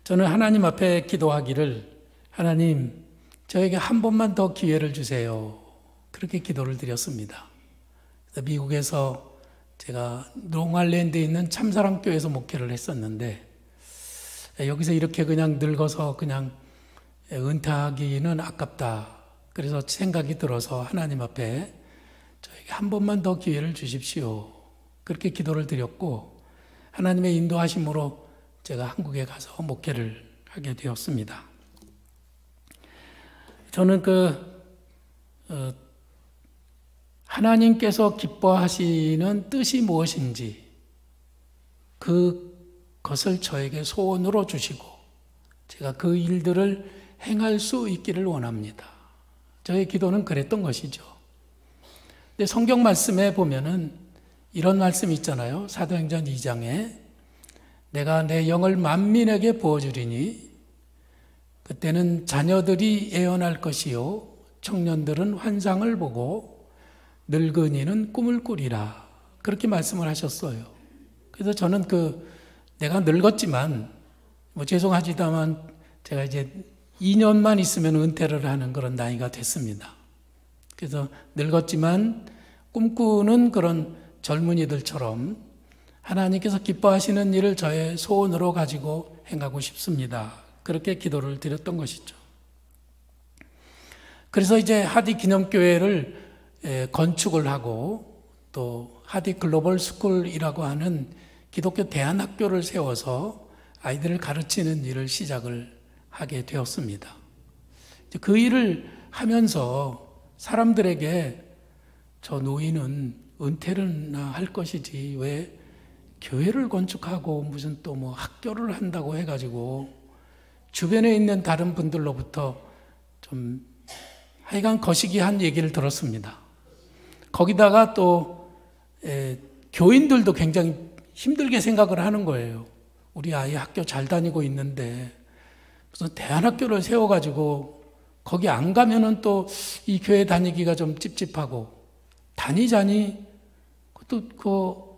저는 하나님 앞에 기도하기를, 하나님, 저에게 한 번만 더 기회를 주세요. 그렇게 기도를 드렸습니다. 미국에서 제가 롱아일랜드에 있는 참사랑교회에서 목회를 했었는데, 여기서 이렇게 그냥 늙어서 그냥 은퇴하기는 아깝다. 그래서 생각이 들어서 하나님 앞에 저에게 한 번만 더 기회를 주십시오. 그렇게 기도를 드렸고, 하나님의 인도하심으로 제가 한국에 가서 목회를 하게 되었습니다. 저는 하나님께서 기뻐하시는 뜻이 무엇인지 그것을 저에게 소원으로 주시고 제가 그 일들을 행할 수 있기를 원합니다. 저의 기도는 그랬던 것이죠. 근데 성경 말씀에 보면은 이런 말씀이 있잖아요. 사도행전 2장에 내가 내 영을 만민에게 부어주리니 그때는 자녀들이 예언할 것이요 청년들은 환상을 보고 늙은이는 꿈을 꾸리라. 그렇게 말씀을 하셨어요. 그래서 저는 내가 늙었지만 죄송하지만 제가 이제 2년만 있으면 은퇴를 하는 그런 나이가 됐습니다. 그래서 늙었지만 꿈꾸는 그런 젊은이들처럼 하나님께서 기뻐하시는 일을 저의 소원으로 가지고 행하고 싶습니다. 그렇게 기도를 드렸던 것이죠. 그래서 이제 하디 기념교회를 건축을 하고 또 하디 글로벌 스쿨이라고 하는 기독교 대안학교를 세워서 아이들을 가르치는 일을 시작을 하게 되었습니다. 그 일을 하면서 사람들에게 저 노인은 은퇴를 할 것이지 왜 교회를 건축하고 무슨 또 학교를 한다고 해가지고 주변에 있는 다른 분들로부터 좀 하여간 거시기한 얘기를 들었습니다. 거기다가 또 교인들도 굉장히 힘들게 생각을 하는 거예요. 우리 아이 학교 잘 다니고 있는데 무슨 대안학교를 세워가지고 거기 안 가면은 또 이 교회 다니기가 좀 찝찝하고 다니자니 또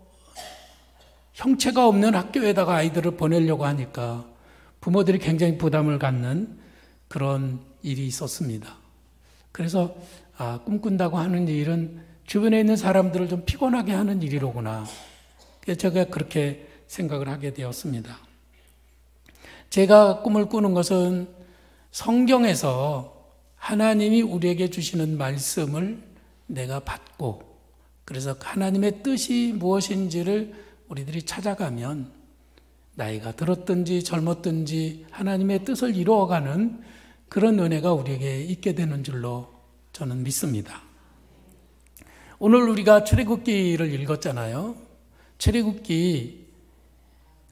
형체가 없는 학교에다가 아이들을 보내려고 하니까 부모들이 굉장히 부담을 갖는 그런 일이 있었습니다. 그래서 꿈꾼다고 하는 일은 주변에 있는 사람들을 좀 피곤하게 하는 일이로구나. 그래서 제가 그렇게 생각을 하게 되었습니다. 제가 꿈을 꾸는 것은 성경에서 하나님이 우리에게 주시는 말씀을 내가 받고 그래서 하나님의 뜻이 무엇인지를 우리들이 찾아가면 나이가 들었든지 젊었든지 하나님의 뜻을 이루어가는 그런 은혜가 우리에게 있게 되는 줄로 저는 믿습니다. 오늘 우리가 출애굽기를 읽었잖아요. 출애굽기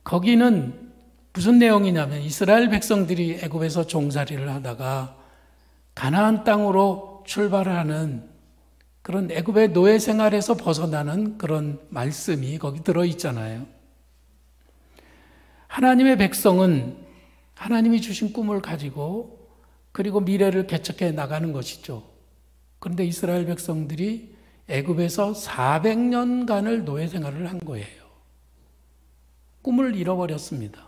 거기는 무슨 내용이냐면 이스라엘 백성들이 애굽에서 종살이를 하다가 가나안 땅으로 출발하는 그런 애굽의 노예 생활에서 벗어나는 그런 말씀이 거기 들어있잖아요. 하나님의 백성은 하나님이 주신 꿈을 가지고 그리고 미래를 개척해 나가는 것이죠. 그런데 이스라엘 백성들이 애굽에서 400년간을 노예 생활을 한 거예요. 꿈을 잃어버렸습니다.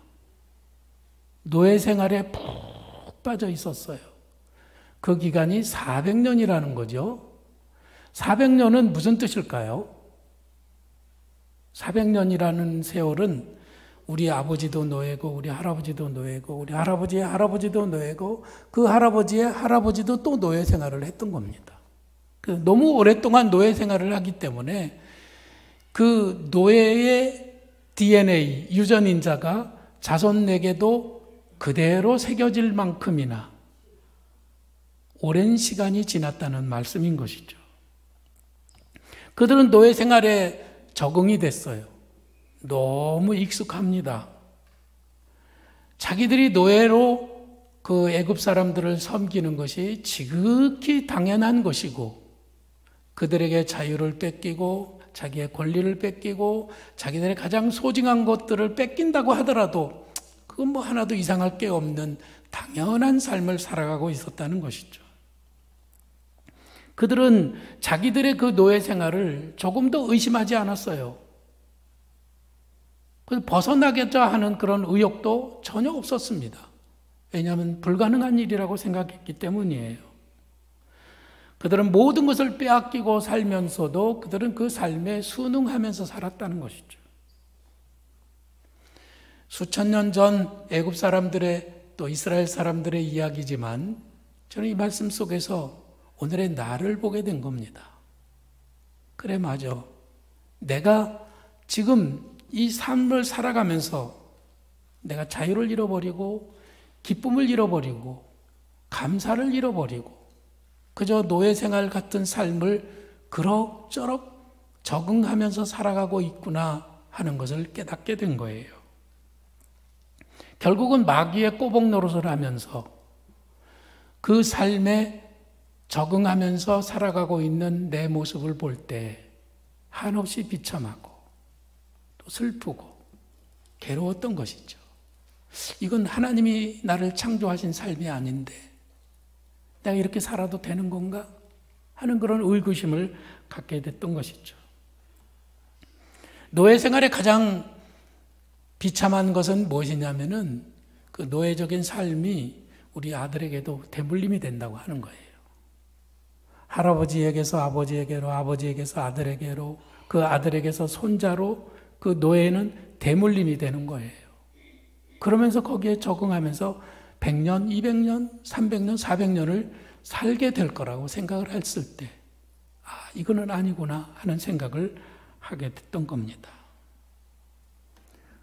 노예 생활에 푹 빠져 있었어요. 그 기간이 400년이라는 거죠. 400년은 무슨 뜻일까요? 400년이라는 세월은 우리 아버지도 노예고 우리 할아버지도 노예고 우리 할아버지의 할아버지도 노예고 그 할아버지의 할아버지도 또 노예 생활을 했던 겁니다. 너무 오랫동안 노예 생활을 하기 때문에 그 노예의 DNA, 유전인자가 자손에게도 그대로 새겨질 만큼이나 오랜 시간이 지났다는 말씀인 것이죠. 그들은 노예 생활에 적응이 됐어요. 너무 익숙합니다. 자기들이 노예로 그 애굽 사람들을 섬기는 것이 지극히 당연한 것이고 그들에게 자유를 뺏기고 자기의 권리를 뺏기고 자기들의 가장 소중한 것들을 뺏긴다고 하더라도 그건 하나도 이상할 게 없는 당연한 삶을 살아가고 있었다는 것이죠. 그들은 자기들의 그 노예 생활을 조금도 의심하지 않았어요. 그래서 벗어나겠자 하는 그런 의욕도 전혀 없었습니다. 왜냐하면 불가능한 일이라고 생각했기 때문이에요. 그들은 모든 것을 빼앗기고 살면서도 그들은 그 삶에 순응하면서 살았다는 것이죠. 수천 년 전 애굽 사람들의 또 이스라엘 사람들의 이야기지만 저는 이 말씀 속에서 오늘의 나를 보게 된 겁니다. 그래, 맞아. 내가 지금 이 삶을 살아가면서 내가 자유를 잃어버리고 기쁨을 잃어버리고 감사를 잃어버리고 그저 노예 생활 같은 삶을 그럭저럭 적응하면서 살아가고 있구나 하는 것을 깨닫게 된 거예요. 결국은 마귀의 꼬복 노릇을 하면서 그 삶에 적응하면서 살아가고 있는 내 모습을 볼 때 한없이 비참하고 또 슬프고 괴로웠던 것이죠. 이건 하나님이 나를 창조하신 삶이 아닌데 내가 이렇게 살아도 되는 건가? 하는 그런 의구심을 갖게 됐던 것이죠. 노예 생활의 가장 비참한 것은 무엇이냐면은 그 노예적인 삶이 우리 아들에게도 대물림이 된다고 하는 거예요. 할아버지에게서 아버지에게로, 아버지에게서 아들에게로, 그 아들에게서 손자로 그 노예는 대물림이 되는 거예요. 그러면서 거기에 적응하면서 100년, 200년, 300년, 400년을 살게 될 거라고 생각을 했을 때 이거는 아니구나 하는 생각을 하게 됐던 겁니다.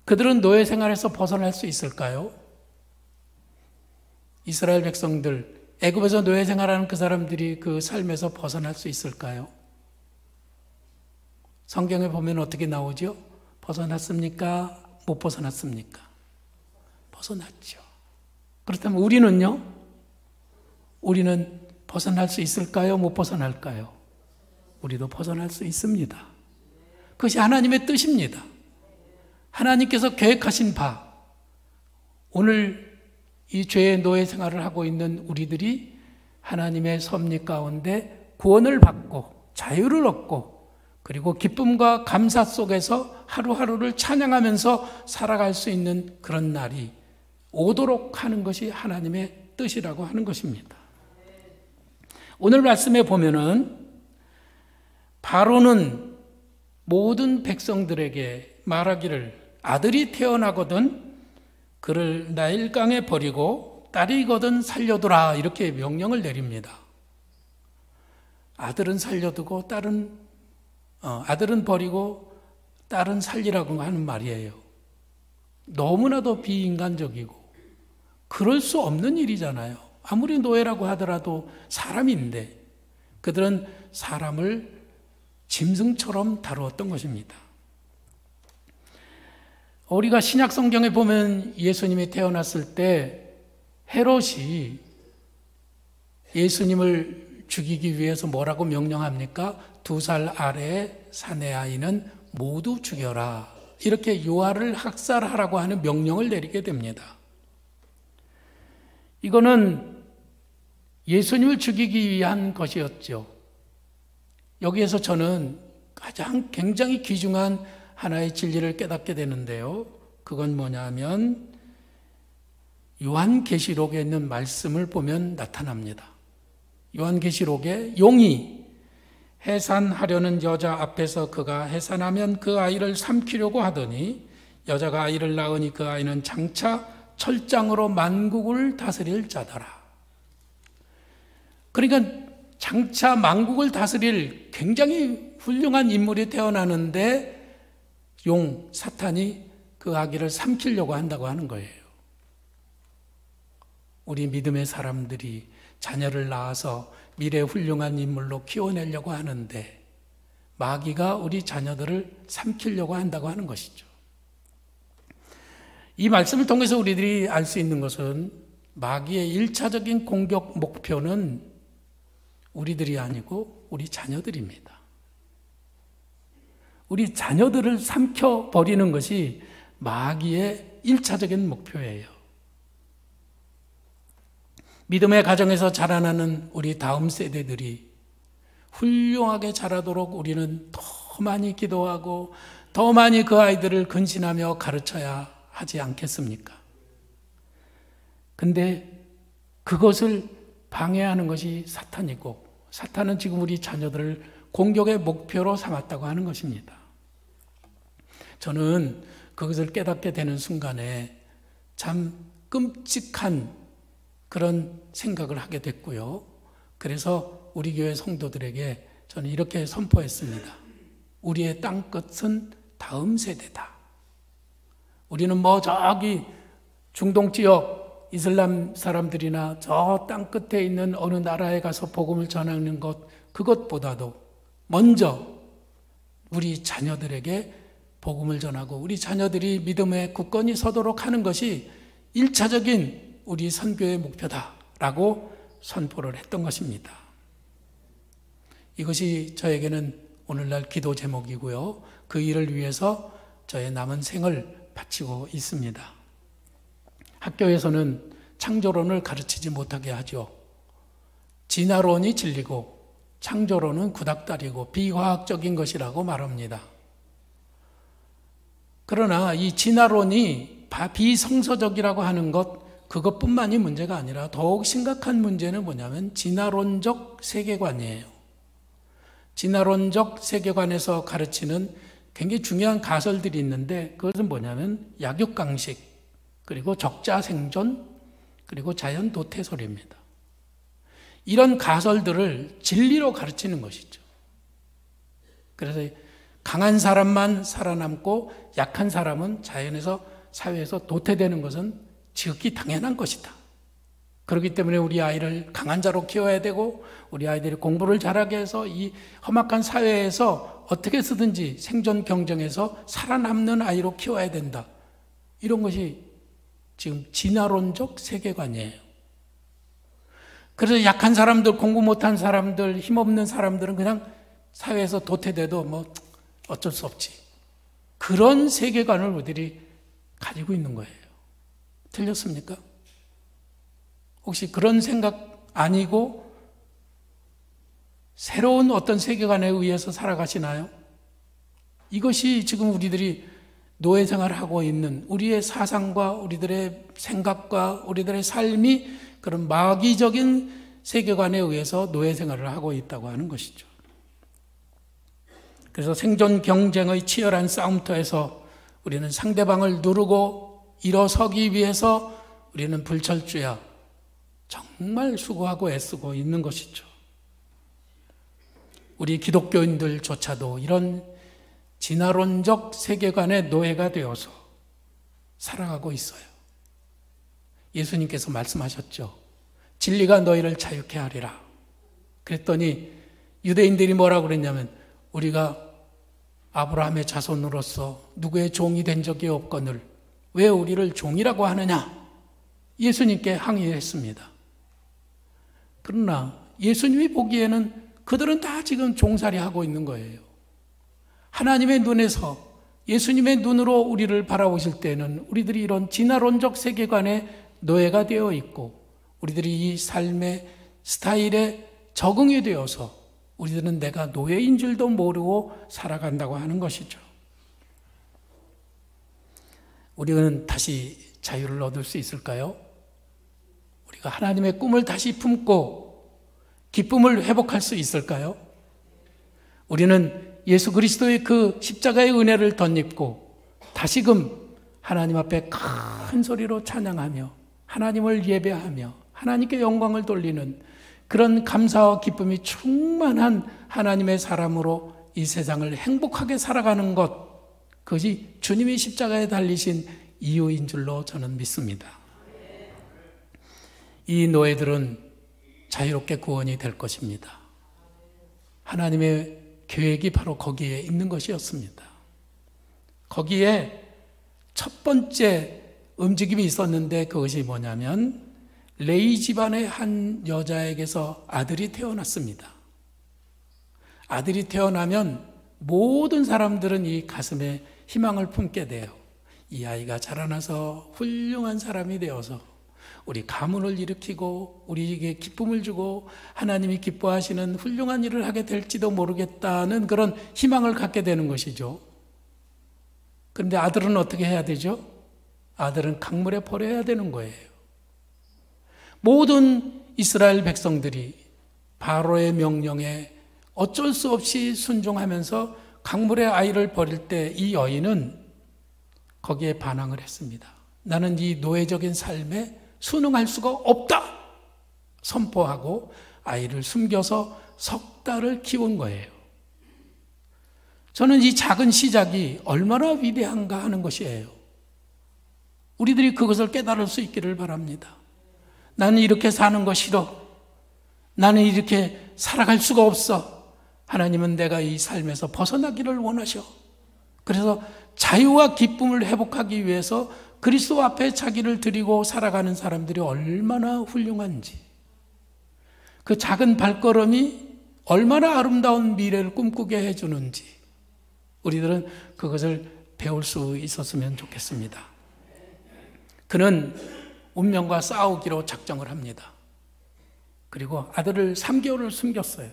그들은 노예 생활에서 벗어날 수 있을까요? 이스라엘 백성들, 애굽에서 노예 생활하는 그 사람들이 그 삶에서 벗어날 수 있을까요? 성경에 보면 어떻게 나오죠? 벗어났습니까? 못 벗어났습니까? 벗어났죠. 그렇다면 우리는요? 우리는 벗어날 수 있을까요? 못 벗어날까요? 우리도 벗어날 수 있습니다. 그것이 하나님의 뜻입니다. 하나님께서 계획하신 바, 오늘 이 죄의 노예 생활을 하고 있는 우리들이 하나님의 섭리 가운데 구원을 받고 자유를 얻고 그리고 기쁨과 감사 속에서 하루하루를 찬양하면서 살아갈 수 있는 그런 날이 오도록 하는 것이 하나님의 뜻이라고 하는 것입니다. 오늘 말씀에 보면은 바로는 모든 백성들에게 말하기를 아들이 태어나거든 그를 나일강에 버리고 딸이거든 살려두라 이렇게 명령을 내립니다. 아들은 살려두고 아들은 버리고 딸은 살리라고 하는 말이에요. 너무나도 비인간적이고 그럴 수 없는 일이잖아요. 아무리 노예라고 하더라도 사람인데 그들은 사람을 짐승처럼 다루었던 것입니다. 우리가 신약 성경에 보면 예수님이 태어났을 때 헤롯이 예수님을 죽이기 위해서 뭐라고 명령합니까? 2살 아래의 사내 아이는 모두 죽여라. 이렇게 요한을 학살하라고 하는 명령을 내리게 됩니다. 이거는 예수님을 죽이기 위한 것이었죠. 여기에서 저는 가장 굉장히 귀중한 하나의 진리를 깨닫게 되는데요. 그건 뭐냐면 요한계시록에 있는 말씀을 보면 나타납니다. 요한계시록에 용이 해산하려는 여자 앞에서 그가 해산하면 그 아이를 삼키려고 하더니 여자가 아이를 낳으니 그 아이는 장차 철장으로 만국을 다스릴 자더라. 그러니까 장차 만국을 다스릴 굉장히 훌륭한 인물이 태어나는데 사탄이 그 아기를 삼키려고 한다고 하는 거예요. 우리 믿음의 사람들이 자녀를 낳아서 미래 훌륭한 인물로 키워내려고 하는데 마귀가 우리 자녀들을 삼키려고 한다고 하는 것이죠. 이 말씀을 통해서 우리들이 알 수 있는 것은 마귀의 1차적인 공격 목표는 우리들이 아니고 우리 자녀들입니다. 우리 자녀들을 삼켜버리는 것이 마귀의 1차적인 목표예요. 믿음의 가정에서 자라나는 우리 다음 세대들이 훌륭하게 자라도록 우리는 더 많이 기도하고 더 많이 그 아이들을 근신하며 가르쳐야 하지 않겠습니까? 근데 그것을 방해하는 것이 사탄이고, 사탄은 지금 우리 자녀들을 공격의 목표로 삼았다고 하는 것입니다. 저는 그것을 깨닫게 되는 순간에 참 끔찍한 그런 생각을 하게 됐고요. 그래서 우리 교회 성도들에게 저는 이렇게 선포했습니다. 우리의 땅끝은 다음 세대다. 우리는 뭐 저기 중동 지역 이슬람 사람들이나 저 땅끝에 있는 어느 나라에 가서 복음을 전하는 것, 그것보다도 먼저 우리 자녀들에게 복음을 전하고 우리 자녀들이 믿음의 굳건히 서도록 하는 것이 1차적인 우리 선교의 목표다라고 선포를 했던 것입니다. 이것이 저에게는 오늘날 기도 제목이고요. 그 일을 위해서 저의 남은 생을 바치고 있습니다. 학교에서는 창조론을 가르치지 못하게 하죠. 진화론이 진리고 창조론은 구닥다리고 비과학적인 것이라고 말합니다. 그러나 이 진화론이 비성서적이라고 하는 것, 그것뿐만이 문제가 아니라 더욱 심각한 문제는 뭐냐면 진화론적 세계관이에요. 진화론적 세계관에서 가르치는 굉장히 중요한 가설들이 있는데, 그것은 뭐냐면 약육강식, 그리고 적자생존, 그리고 자연 도태설입니다. 이런 가설들을 진리로 가르치는 것이죠. 그래서 강한 사람만 살아남고 약한 사람은 자연에서, 사회에서 도태되는 것은 지극히 당연한 것이다. 그렇기 때문에 우리 아이를 강한 자로 키워야 되고, 우리 아이들이 공부를 잘하게 해서 이 험악한 사회에서 어떻게 쓰든지 생존 경쟁에서 살아남는 아이로 키워야 된다. 이런 것이 지금 진화론적 세계관이에요. 그래서 약한 사람들, 공부 못한 사람들, 힘없는 사람들은 그냥 사회에서 도태돼도 뭐 어쩔 수 없지. 그런 세계관을 우리들이 가지고 있는 거예요. 틀렸습니까? 혹시 그런 생각 아니고 새로운 어떤 세계관에 의해서 살아가시나요? 이것이 지금 우리들이 노예 생활을 하고 있는 우리의 사상과 우리들의 생각과 우리들의 삶이 그런 마귀적인 세계관에 의해서 노예 생활을 하고 있다고 하는 것이죠. 그래서 생존 경쟁의 치열한 싸움터에서 우리는 상대방을 누르고 일어서기 위해서 우리는 불철주야 정말 수고하고 애쓰고 있는 것이죠. 우리 기독교인들조차도 이런 진화론적 세계관의 노예가 되어서 살아가고 있어요. 예수님께서 말씀하셨죠. 진리가 너희를 자유케 하리라. 그랬더니 유대인들이 뭐라고 그랬냐면, 우리가 아브라함의 자손으로서 누구의 종이 된 적이 없거늘 왜 우리를 종이라고 하느냐? 예수님께 항의했습니다. 그러나 예수님이 보기에는 그들은 다 지금 종살이 하고 있는 거예요. 하나님의 눈에서, 예수님의 눈으로 우리를 바라보실 때는 우리들이 이런 진화론적 세계관의 노예가 되어 있고, 우리들이 이 삶의 스타일에 적응이 되어서 우리들은 내가 노예인 줄도 모르고 살아간다고 하는 것이죠. 우리는 다시 자유를 얻을 수 있을까요? 우리가 하나님의 꿈을 다시 품고 기쁨을 회복할 수 있을까요? 우리는 예수 그리스도의 그 십자가의 은혜를 덧입고 다시금 하나님 앞에 큰 소리로 찬양하며 하나님을 예배하며 하나님께 영광을 돌리는 그런 감사와 기쁨이 충만한 하나님의 사람으로 이 세상을 행복하게 살아가는 것, 그것이 주님이 십자가에 달리신 이유인 줄로 저는 믿습니다. 이 노예들은 자유롭게 구원이 될 것입니다. 하나님의 계획이 바로 거기에 있는 것이었습니다. 거기에 첫 번째 움직임이 있었는데, 그것이 뭐냐면 레위 집안의 한 여자에게서 아들이 태어났습니다. 아들이 태어나면 모든 사람들은 이 가슴에 희망을 품게 돼요. 이 아이가 자라나서 훌륭한 사람이 되어서 우리 가문을 일으키고 우리에게 기쁨을 주고 하나님이 기뻐하시는 훌륭한 일을 하게 될지도 모르겠다는 그런 희망을 갖게 되는 것이죠. 그런데 아들은 어떻게 해야 되죠? 아들은 강물에 버려야 되는 거예요. 모든 이스라엘 백성들이 바로의 명령에 어쩔 수 없이 순종하면서 강물에 아이를 버릴 때 이 여인은 거기에 반항을 했습니다. 나는 이 노예적인 삶에 순응할 수가 없다 선포하고 아이를 숨겨서 석 달을 키운 거예요. 저는 이 작은 시작이 얼마나 위대한가 하는 것이에요. 우리들이 그것을 깨달을 수 있기를 바랍니다. 나는 이렇게 사는 거 싫어. 나는 이렇게 살아갈 수가 없어. 하나님은 내가 이 삶에서 벗어나기를 원하셔. 그래서 자유와 기쁨을 회복하기 위해서 그리스도 앞에 자기를 드리고 살아가는 사람들이 얼마나 훌륭한지, 그 작은 발걸음이 얼마나 아름다운 미래를 꿈꾸게 해주는지 우리들은 그것을 배울 수 있었으면 좋겠습니다. 그는 운명과 싸우기로 작정을 합니다. 그리고 아들을 3개월을 숨겼어요.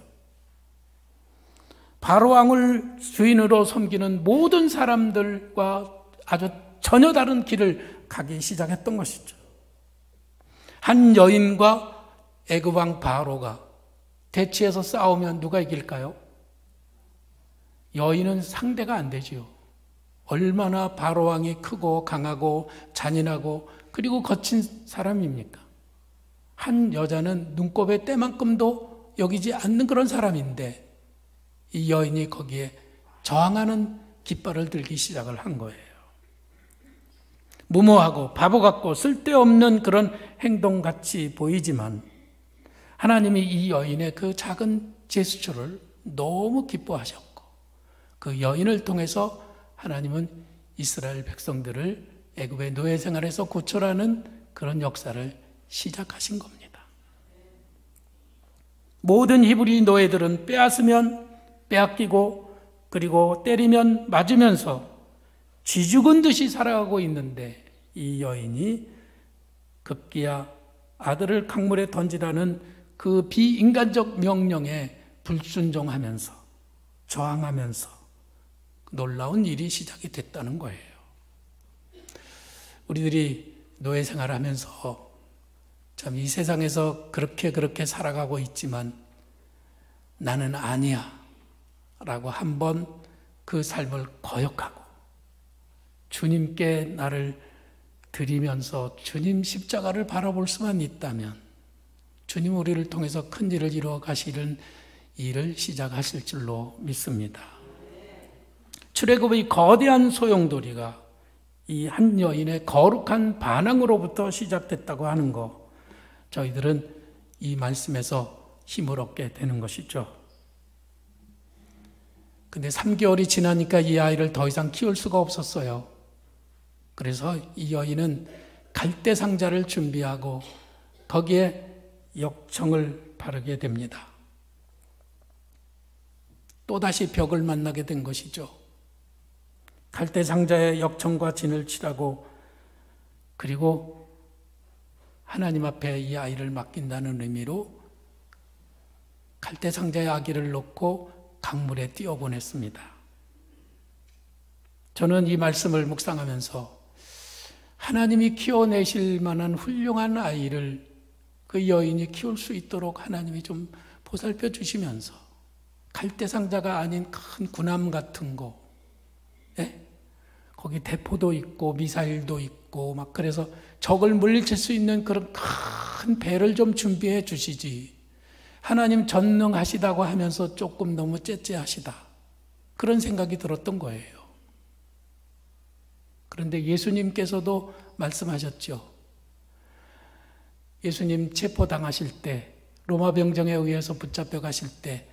바로왕을 주인으로 섬기는 모든 사람들과 아주 전혀 다른 길을 가기 시작했던 것이죠. 한 여인과 애굽왕 바로가 대치해서 싸우면 누가 이길까요? 여인은 상대가 안 되지요. 얼마나 바로왕이 크고 강하고 잔인하고 그리고 거친 사람입니까? 한 여자는 눈곱의 때만큼도 여기지 않는 그런 사람인데 이 여인이 거기에 저항하는 깃발을 들기 시작을 한 거예요. 무모하고 바보 같고 쓸데없는 그런 행동같이 보이지만 하나님이 이 여인의 그 작은 제스처를 너무 기뻐하셨고 그 여인을 통해서 하나님은 이스라엘 백성들을 애굽의 노예 생활에서 구출하는 그런 역사를 시작하신 겁니다. 모든 히브리 노예들은 빼앗으면 빼앗기고 그리고 때리면 맞으면서 쥐죽은 듯이 살아가고 있는데 이 여인이 급기야 아들을 강물에 던지라는 그 비인간적 명령에 불순종하면서 저항하면서 놀라운 일이 시작이 됐다는 거예요. 우리들이 노예 생활을 하면서 참 이 세상에서 그렇게 살아가고 있지만 나는 아니야 라고 한번 그 삶을 거역하고 주님께 나를 드리면서 주님 십자가를 바라볼 수만 있다면 주님 우리를 통해서 큰 일을 이루어 가시는 일을 시작하실 줄로 믿습니다. 출애굽의 거대한 소용돌이가 이 한 여인의 거룩한 반항으로부터 시작됐다고 하는 거, 저희들은 이 말씀에서 힘을 얻게 되는 것이죠. 근데 3개월이 지나니까 이 아이를 더 이상 키울 수가 없었어요. 그래서 이 여인은 갈대 상자를 준비하고 거기에 역청을 바르게 됩니다. 또다시 벽을 만나게 된 것이죠. 갈대 상자에 역청과 진을 칠하고 그리고 하나님 앞에 이 아이를 맡긴다는 의미로 갈대 상자에 아기를 놓고 강물에 띄어보냈습니다. 저는 이 말씀을 묵상하면서 하나님이 키워내실 만한 훌륭한 아이를 그 여인이 키울 수 있도록 하나님이 좀 보살펴 주시면서 갈대 상자가 아닌 큰 군함 같은 거, 거기 대포도 있고 미사일도 있고 막 그래서 적을 물리칠 수 있는 그런 큰 배를 좀 준비해 주시지. 하나님 전능하시다고 하면서 조금 너무 째째하시다. 그런 생각이 들었던 거예요. 그런데 예수님께서도 말씀하셨죠. 예수님 체포당하실 때 로마 병정에 의해서 붙잡혀 가실 때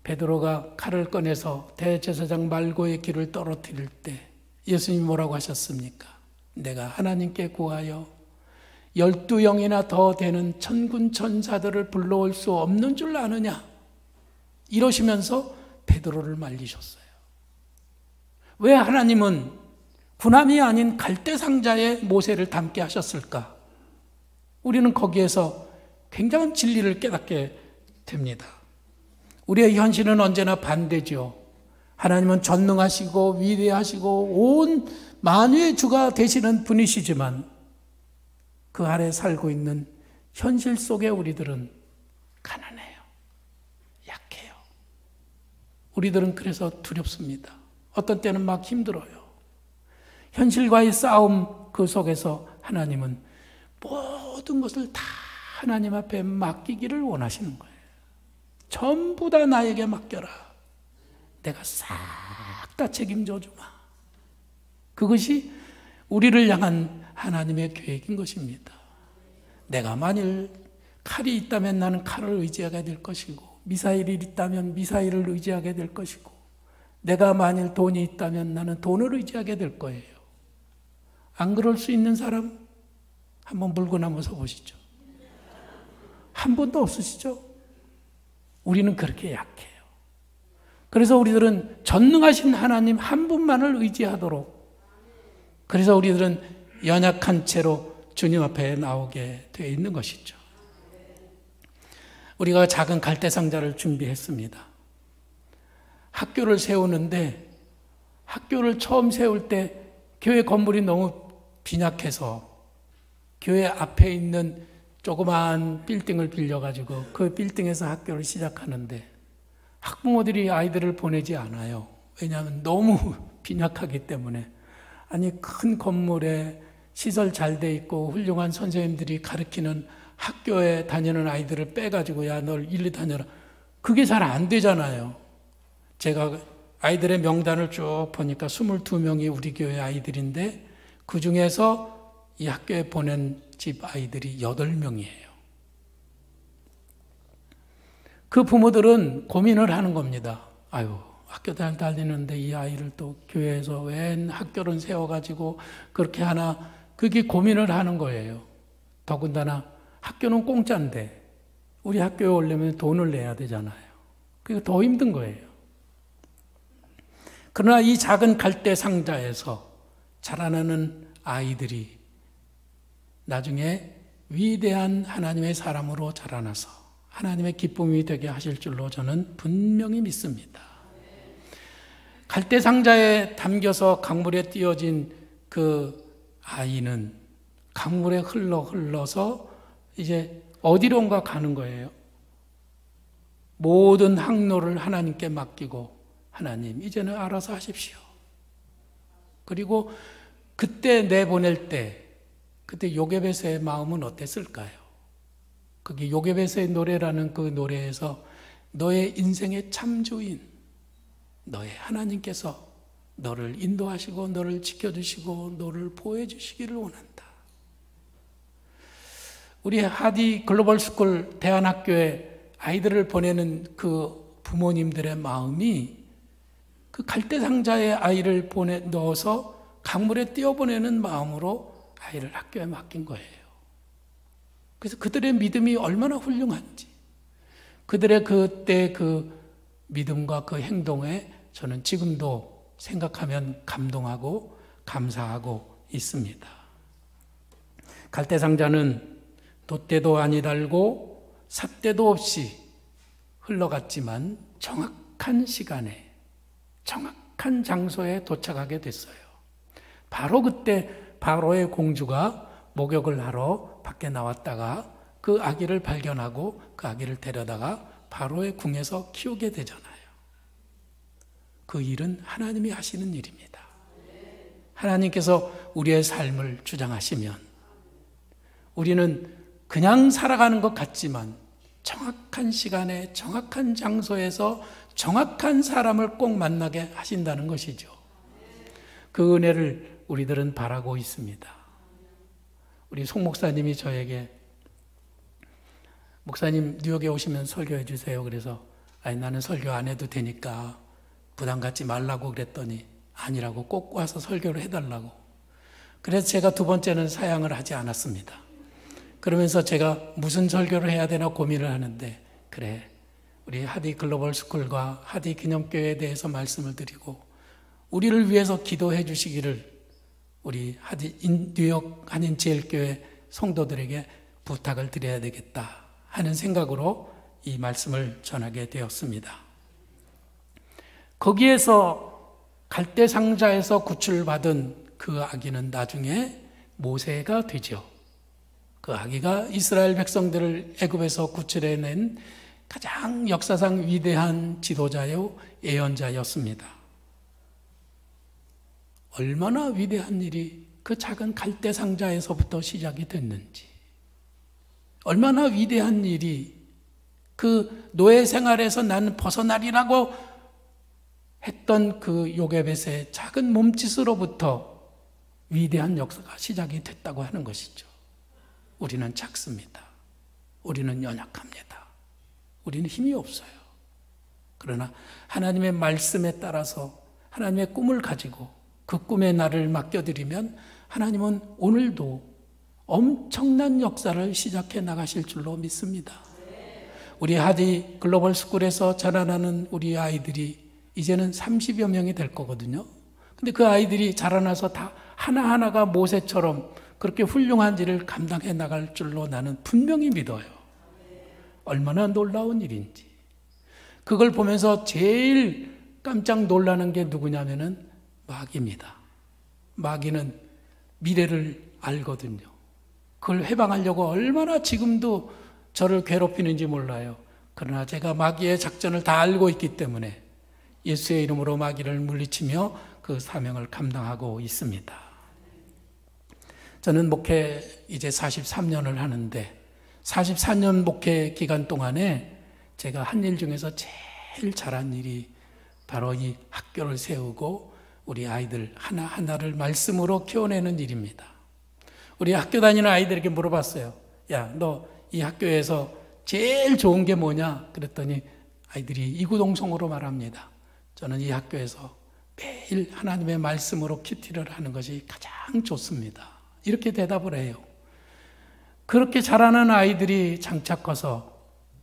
베드로가 칼을 꺼내서 대제사장 말고의 길을 떨어뜨릴 때 예수님이 뭐라고 하셨습니까? 내가 하나님께 구하여 12영이나 더 되는 천군 천사들을 불러올 수 없는 줄 아느냐? 이러시면서 베드로를 말리셨어요. 왜 하나님은 군함이 아닌 갈대 상자에 모세를 담게 하셨을까? 우리는 거기에서 굉장한 진리를 깨닫게 됩니다. 우리의 현실은 언제나 반대죠. 하나님은 전능하시고 위대하시고 온 만유의 주가 되시는 분이시지만 그 아래 살고 있는 현실 속에 우리들은 가난해요. 약해요. 우리들은 그래서 두렵습니다. 어떤 때는 막 힘들어요. 현실과의 싸움 그 속에서 하나님은 모든 것을 다 하나님 앞에 맡기기를 원하시는 거예요. 전부 다 나에게 맡겨라. 내가 싹 다 책임져 주마. 그것이 우리를 향한 하나님의 계획인 것입니다. 내가 만일 칼이 있다면 나는 칼을 의지하게 될 것이고, 미사일이 있다면 미사일을 의지하게 될 것이고, 내가 만일 돈이 있다면 나는 돈을 의지하게 될 거예요. 안 그럴 수 있는 사람 한번 물구나무 서 보시죠. 한 분도 없으시죠? 우리는 그렇게 약해요. 그래서 우리들은 전능하신 하나님 한 분만을 의지하도록, 그래서 우리들은 연약한 채로 주님 앞에 나오게 되어 있는 것이죠. 우리가 작은 갈대상자를 준비했습니다. 학교를 세우는데, 학교를 처음 세울 때 교회 건물이 너무 빈약해서 교회 앞에 있는 조그마한 빌딩을 빌려가지고 그 빌딩에서 학교를 시작하는데 학부모들이 아이들을 보내지 않아요. 왜냐하면 너무 빈약하기 때문에. 아니, 큰 건물에 시설 잘 돼 있고 훌륭한 선생님들이 가르치는 학교에 다니는 아이들을 빼가지고 야, 널 일리 다녀라. 그게 잘 안 되잖아요. 제가 아이들의 명단을 쭉 보니까 22명이 우리 교회 아이들인데 그 중에서 이 학교에 보낸 집 아이들이 8명이에요. 그 부모들은 고민을 하는 겁니다. 아유, 학교 잘 다니는데 이 아이를 또 교회에서 웬 학교를 세워가지고 그렇게 하나, 그게 고민을 하는 거예요. 더군다나 학교는 공짜인데 우리 학교에 오려면 돈을 내야 되잖아요. 그게 더 힘든 거예요. 그러나 이 작은 갈대 상자에서 자라나는 아이들이 나중에 위대한 하나님의 사람으로 자라나서 하나님의 기쁨이 되게 하실 줄로 저는 분명히 믿습니다. 갈대 상자에 담겨서 강물에 띄어진 그 아이는 강물에 흘러서 이제 어디론가 가는 거예요. 모든 항로를 하나님께 맡기고, 하나님 이제는 알아서 하십시오. 그리고 그때 내보낼 때, 그때 요게베스의 마음은 어땠을까요? 그게 요게베스의 노래라는 그 노래에서 너의 인생의 참주인, 너의 하나님께서 너를 인도하시고 너를 지켜주시고 너를 보호해 주시기를 원한다. 우리 하디 글로벌 스쿨 대안학교에 아이들을 보내는 그 부모님들의 마음이 그 갈대 상자에 아이를 넣어서 강물에 띄어보내는 마음으로 아이를 학교에 맡긴 거예요. 그래서 그들의 믿음이 얼마나 훌륭한지, 그들의 그때 그 믿음과 그 행동에 저는 지금도 생각하면 감동하고 감사하고 있습니다. 갈대상자는 돛대도 아니 달고 삿대도 없이 흘러갔지만 정확한 시간에 정확한 장소에 도착하게 됐어요. 바로 그때 바로의 공주가 목욕을 하러 밖에 나왔다가 그 아기를 발견하고 그 아기를 데려다가 바로의 궁에서 키우게 되잖아요. 그 일은 하나님이 하시는 일입니다. 하나님께서 우리의 삶을 주장하시면 우리는 그냥 살아가는 것 같지만 정확한 시간에 정확한 장소에서 정확한 사람을 꼭 만나게 하신다는 것이죠. 그 은혜를 우리들은 바라고 있습니다. 우리 송 목사님이 저에게 목사님 뉴욕에 오시면 설교해 주세요. 그래서 아니 나는 설교 안 해도 되니까 부담 갖지 말라고 그랬더니 아니라고 꼭 와서 설교를 해달라고. 그래서 제가 두 번째는 사양을 하지 않았습니다. 그러면서 제가 무슨 설교를 해야 되나 고민을 하는데 그래 우리 하디 글로벌 스쿨과 하디 기념교회에 대해서 말씀을 드리고 우리를 위해서 기도해 주시기를 우리 하디 뉴욕 한인제일교회 성도들에게 부탁을 드려야 되겠다 하는 생각으로 이 말씀을 전하게 되었습니다. 거기에서 갈대 상자에서 구출받은 그 아기는 나중에 모세가 되죠. 그 아기가 이스라엘 백성들을 애굽에서 구출해낸 가장 역사상 위대한 지도자요 예언자였습니다. 얼마나 위대한 일이 그 작은 갈대 상자에서부터 시작이 됐는지, 얼마나 위대한 일이 그 노예 생활에서 나는 벗어나리라고 했던 그 요게벳의 작은 몸짓으로부터 위대한 역사가 시작이 됐다고 하는 것이죠. 우리는 작습니다. 우리는 연약합니다. 우리는 힘이 없어요. 그러나 하나님의 말씀에 따라서 하나님의 꿈을 가지고 그 꿈에 나를 맡겨드리면 하나님은 오늘도 엄청난 역사를 시작해 나가실 줄로 믿습니다. 우리 하디 글로벌 스쿨에서 자라나는 우리 아이들이 이제는 30여 명이 될 거거든요. 근데 그 아이들이 자라나서 다 하나하나가 모세처럼 그렇게 훌륭한 일을 감당해 나갈 줄로 나는 분명히 믿어요. 얼마나 놀라운 일인지. 그걸 보면서 제일 깜짝 놀라는 게 누구냐면은 마귀입니다. 마귀는 미래를 알거든요. 그걸 해방하려고 얼마나 지금도 저를 괴롭히는지 몰라요. 그러나 제가 마귀의 작전을 다 알고 있기 때문에 예수의 이름으로 마귀를 물리치며 그 사명을 감당하고 있습니다. 저는 목회 이제 43년을 하는데 44년 목회 기간 동안에 제가 한 일 중에서 제일 잘한 일이 바로 이 학교를 세우고 우리 아이들 하나하나를 말씀으로 키워내는 일입니다. 우리 학교 다니는 아이들에게 물어봤어요. 야, 너 이 학교에서 제일 좋은 게 뭐냐? 그랬더니 아이들이 이구동성으로 말합니다. 저는 이 학교에서 매일 하나님의 말씀으로 큐티를 하는 것이 가장 좋습니다. 이렇게 대답을 해요. 그렇게 자라는 아이들이 장차 커서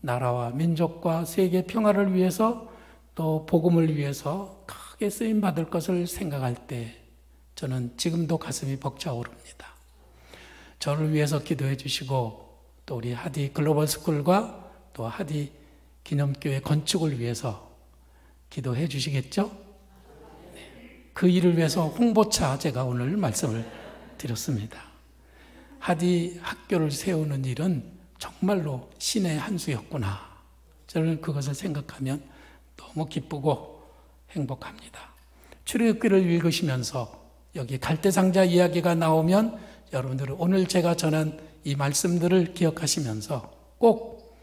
나라와 민족과 세계 평화를 위해서 또 복음을 위해서 크게 쓰임받을 것을 생각할 때 저는 지금도 가슴이 벅차오릅니다. 저를 위해서 기도해 주시고 또 우리 하디 글로벌 스쿨과 또 하디 기념교회 건축을 위해서 기도해 주시겠죠? 네. 그 일을 위해서 홍보차 제가 오늘 말씀을 드렸습니다. 하디 학교를 세우는 일은 정말로 신의 한 수였구나. 저는 그것을 생각하면 너무 기쁘고 행복합니다. 출애굽기를 읽으시면서 여기 갈대상자 이야기가 나오면 여러분들은 오늘 제가 전한 이 말씀들을 기억하시면서 꼭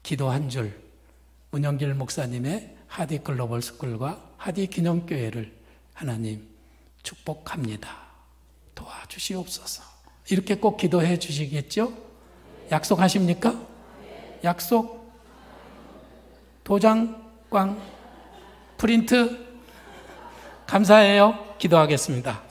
기도 한 줄, 문영길 목사님의 하디 글로벌 스쿨과 하디 기념교회를 하나님 축복합니다. 도와주시옵소서. 이렇게 꼭 기도해 주시겠죠? 약속하십니까? 약속? 도장, 꽝, 프린트? 감사해요. 기도하겠습니다.